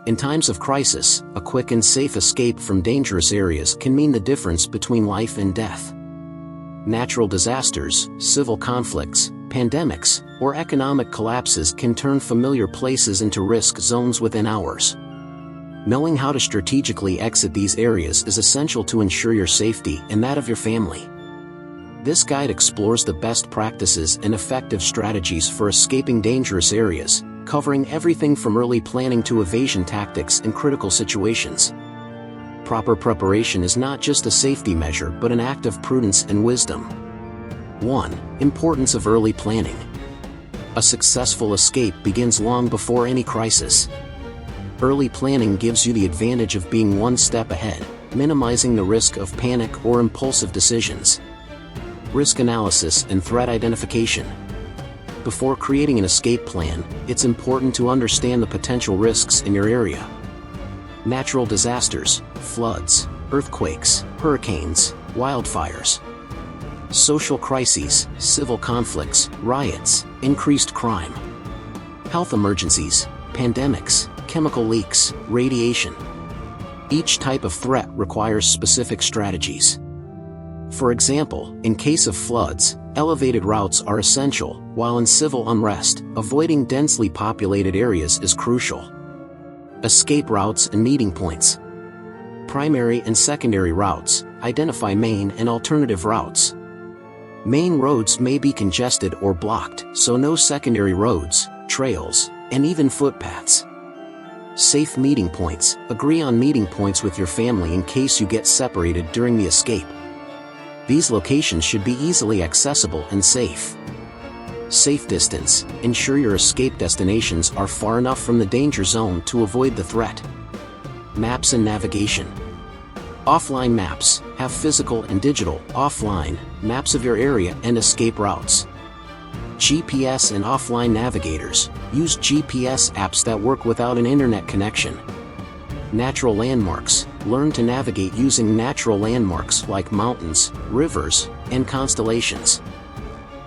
In times of crisis, a quick and safe escape from dangerous areas can mean the difference between life and death. Natural disasters, civil conflicts, pandemics, or economic collapses can turn familiar places into risk zones within hours. Knowing how to strategically exit these areas is essential to ensure your safety and that of your family. This guide explores the best practices and effective strategies for escaping dangerous areas, covering everything from early planning to evasion tactics in critical situations. Proper preparation is not just a safety measure but an act of prudence and wisdom. 1. Importance of early planning. A successful escape begins long before any crisis. Early planning gives you the advantage of being one step ahead, minimizing the risk of panic or impulsive decisions. Risk analysis and threat identification. Before creating an escape plan, it's important to understand the potential risks in your area. Natural disasters, floods, earthquakes, hurricanes, wildfires. Social crises, civil conflicts, riots, increased crime. Health emergencies, pandemics, chemical leaks, radiation. Each type of threat requires specific strategies. For example, in case of floods, elevated routes are essential, while in civil unrest, avoiding densely populated areas is crucial. Escape routes and meeting points. Primary and secondary routes, identify main and alternative routes. Main roads may be congested or blocked, so no secondary roads, trails, and even footpaths. Safe meeting points, agree on meeting points with your family in case you get separated during the escape. These locations should be easily accessible and safe. Safe distance, ensure your escape destinations are far enough from the danger zone to avoid the threat. Maps and navigation. Offline maps, have physical and digital, offline, maps of your area and escape routes. GPS and offline navigators, use GPS apps that work without an internet connection. Natural landmarks, learn to navigate using natural landmarks like mountains, rivers, and constellations.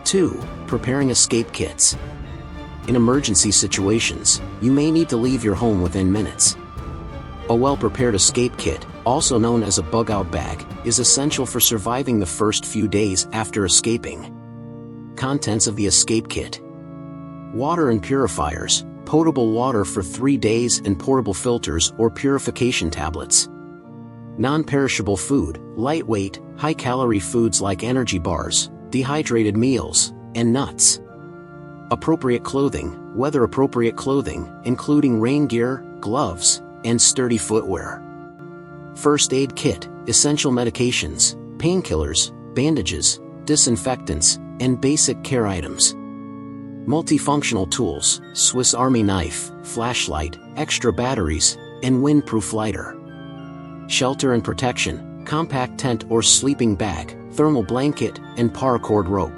2. Preparing escape kits. In emergency situations, you may need to leave your home within minutes. A well-prepared escape kit, also known as a bug-out bag, is essential for surviving the first few days after escaping. Contents of the escape kit. Water and purifiers, potable water for 3 days and portable filters or purification tablets. Non-perishable food, lightweight, high-calorie foods like energy bars, dehydrated meals, and nuts. Appropriate clothing, weather-appropriate clothing, including rain gear, gloves, and sturdy footwear. First aid kit, essential medications, painkillers, bandages, disinfectants, and basic care items. Multifunctional tools, Swiss Army knife, flashlight, extra batteries, and windproof lighter. Shelter and protection, compact tent or sleeping bag, thermal blanket, and paracord rope.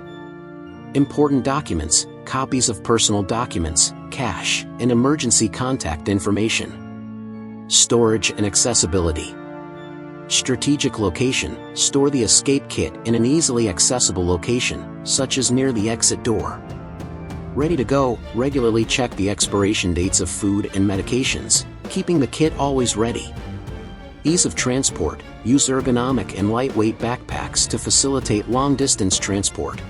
Important documents, copies of personal documents, cash, and emergency contact information. Storage and accessibility. Strategic location, store the escape kit in an easily accessible location, such as near the exit door. Ready to go, regularly check the expiration dates of food and medications, keeping the kit always ready. Ease of transport, use ergonomic and lightweight backpacks to facilitate long-distance transport.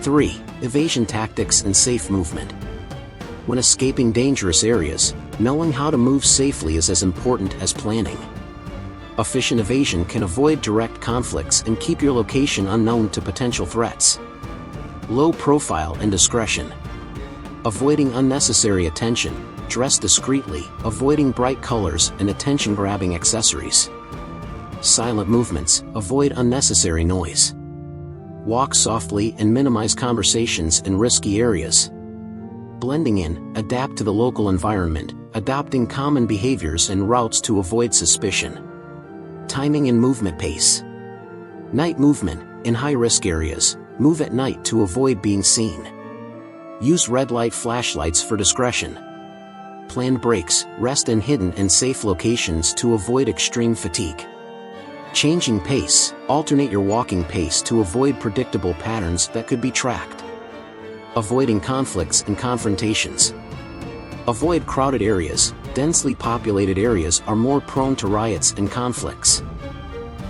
3. Evasion tactics and safe movement. When escaping dangerous areas, knowing how to move safely is as important as planning. Efficient evasion can avoid direct conflicts and keep your location unknown to potential threats. Low profile and discretion. Avoiding unnecessary attention, dress discreetly, avoiding bright colors and attention-grabbing accessories. Silent movements, avoid unnecessary noise. Walk softly and minimize conversations in risky areas. Blending in, adapt to the local environment, adopting common behaviors and routes to avoid suspicion. Timing and movement pace. Night movement, in high-risk areas, move at night to avoid being seen. Use red light flashlights for discretion. Plan breaks, rest in hidden and safe locations to avoid extreme fatigue. Changing pace, alternate your walking pace to avoid predictable patterns that could be tracked. Avoiding conflicts and confrontations. Avoid crowded areas, densely populated areas are more prone to riots and conflicts.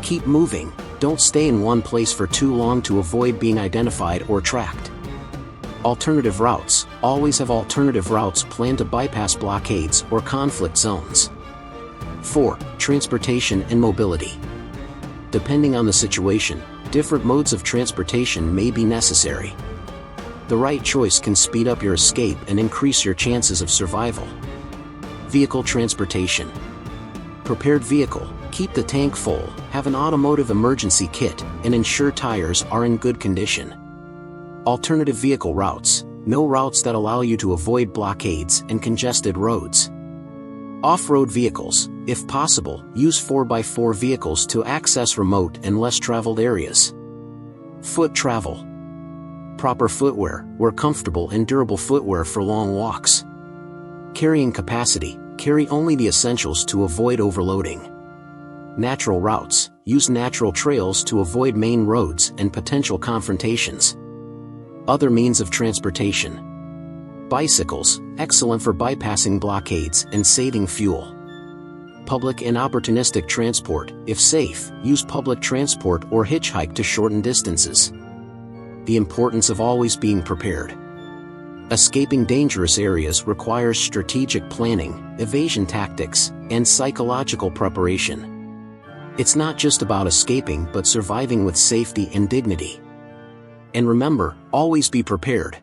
Keep moving, don't stay in one place for too long to avoid being identified or tracked. Alternative routes, always have alternative routes planned to bypass blockades or conflict zones. 4. Transportation and mobility. Depending on the situation, different modes of transportation may be necessary. The right choice can speed up your escape and increase your chances of survival. Vehicle transportation. Prepared vehicle, keep the tank full, have an automotive emergency kit, and ensure tires are in good condition. Alternative vehicle routes, know routes that allow you to avoid blockades and congested roads. Off-road vehicles, if possible, use 4x4 vehicles to access remote and less traveled areas. Foot travel. Proper footwear, wear comfortable and durable footwear for long walks. Carrying capacity, carry only the essentials to avoid overloading. Natural routes, use natural trails to avoid main roads and potential confrontations. Other means of transportation. Bicycles, excellent for bypassing blockades and saving fuel. Public and opportunistic transport, if safe, use public transport or hitchhike to shorten distances. The importance of always being prepared. Escaping dangerous areas requires strategic planning, evasion tactics, and psychological preparation. It's not just about escaping but surviving with safety and dignity. And remember, always be prepared.